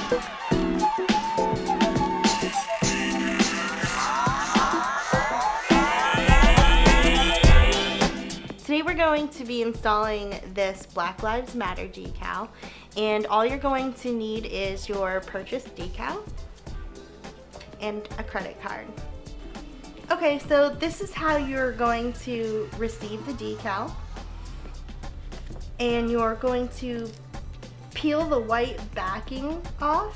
Today we're going to be installing this Black Lives Matter decal, and all you're going to need is your purchased decal and a credit card. Okay, so this is how you're going to receive the decal, and you're going to peel the white backing off,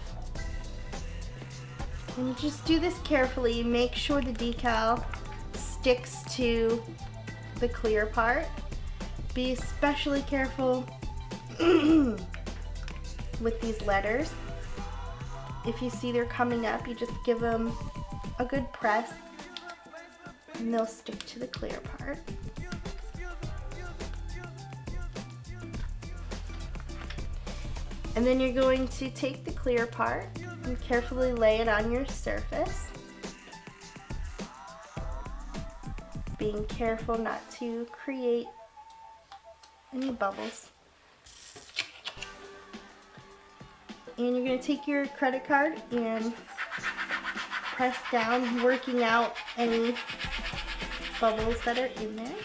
and just do this carefully. Make sure the decal sticks to the clear part. Be especially careful with these letters. If you see they're coming up, you just give them a good press and they'll stick to the clear part. And then you're going to take the clear part and carefully lay it on your surface, being careful not to create any bubbles. And you're going to take your credit card and press down, working out any bubbles that are in there.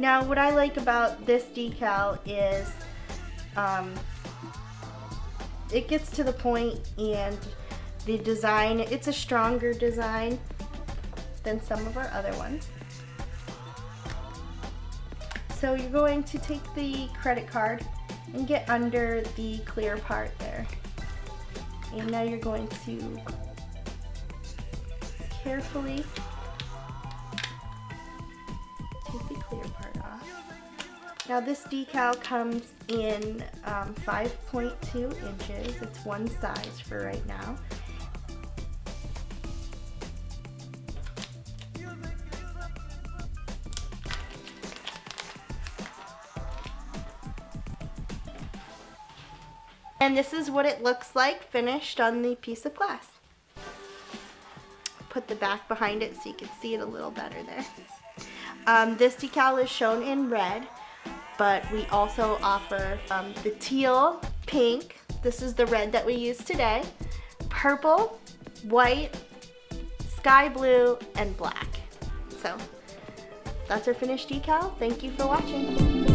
Now, what I like about this decal is it gets to the point, and the design, it's a stronger design than some of our other ones. So you're going to take the credit card and get under the clear part there. And now you're going to carefully take the clear part off. Now this decal comes in 5.2 inches. It's one size for right now. And this is what it looks like finished on the piece of glass. Put the back behind it so you can see it a little better there. This decal is shown in red, but we also offer the teal, pink, this is the red that we use today, purple, white, sky blue, and black. So that's our finished decal. Thank you for watching.